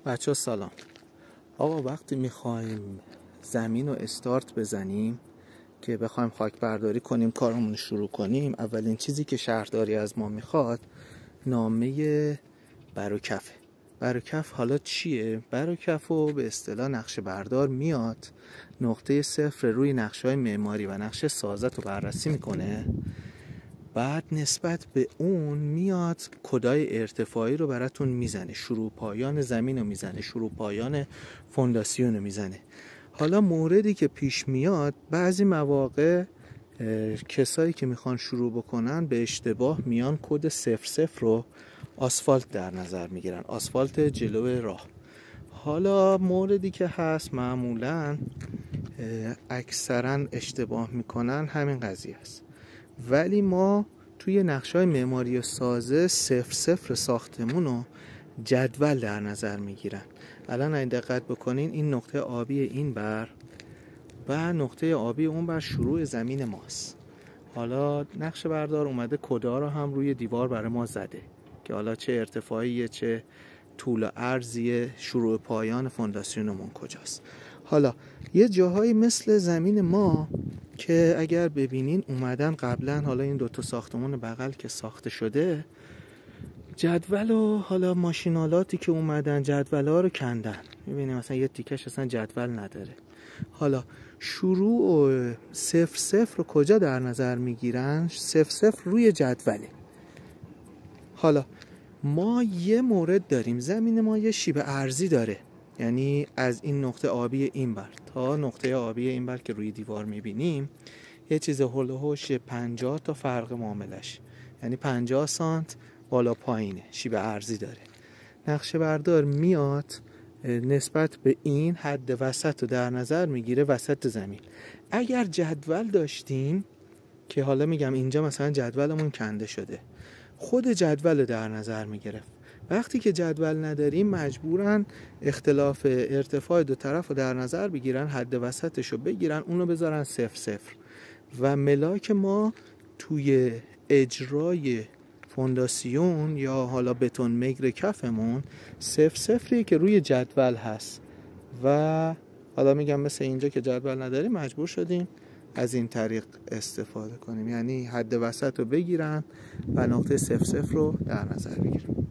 بچه سلام. آقا وقتی میخوایم زمین رو استارت بزنیم که بخوایم خاک برداری کنیم کارمون شروع کنیم، اولین چیزی که شهرداری از ما میخواد نامه بروکفه. بروکف حالا چیه؟ بروکف رو به اصطلاح نقشه بردار میاد نقطه صفر روی نقشه های معماری و نقشه سازت رو بررسی میکنه، بعد نسبت به اون میاد کدای ارتفاعی رو براتون میزنه، شروع پایان زمین رو میزنه، شروع پایان فونداسیون رو میزنه. حالا موردی که پیش میاد بعضی مواقع کسایی که میخوان شروع بکنن به اشتباه میان کد 00 رو آسفالت در نظر میگیرن، آسفالت جلو راه. حالا موردی که هست معمولا اکثرا اشتباه میکنن همین قضیه است، ولی ما توی نقشه‌های معماری سازه 00 ساختمون رو جدول در نظر میگیرن. الان اگه دقت بکنین این نقطه آبی این بر و نقطه آبی اون بر شروع زمین ماست. حالا نقشه بردار اومده کدا رو هم روی دیوار برای ما زده که حالا چه ارتفاعیه چه طول و عرضیه، شروع پایان فونداسیونمون کجاست. حالا یه جاهایی مثل زمین ما که اگر ببینین اومدن قبلا، حالا این دوتا ساختمون بغل که ساخته شده، جدول و حالا ماشینالاتی که اومدن جدول ها رو کندن. میبینیم مثلا یه تیکش اصلا جدول نداره. حالا شروع و 00 رو کجا در نظر میگیرن؟ 00 روی جدوله. حالا ما یه مورد داریم، زمین ما یه شیب ارزی داره، یعنی از این نقطه آبی این بر تا نقطه آبی این بر که روی دیوار میبینیم یه چیز هول و هوش 50 تا فرق معاملش، یعنی 50 سانت بالا پایینه، شیب ارزی داره. نقشه بردار میاد نسبت به این حد وسط رو در نظر میگیره، وسط زمین. اگر جدول داشتیم که حالا میگم اینجا مثلا جدولمون کنده شده، خود جدول رو در نظر میگرفت. وقتی که جدول نداریم مجبورن اختلاف ارتفاع دو طرف رو در نظر بگیرن، حد وسطش رو بگیرن، اونو بذارن 00 و ملاک ما توی اجرای فونداسیون یا حالا بتون مگر کفمون 00 که روی جدول هست. و حالا میگم مثل اینجا که جدول نداریم مجبور شدیم از این طریق استفاده کنیم، یعنی حد وسط رو بگیرن و نقطه 00 رو در نظر بگیرن.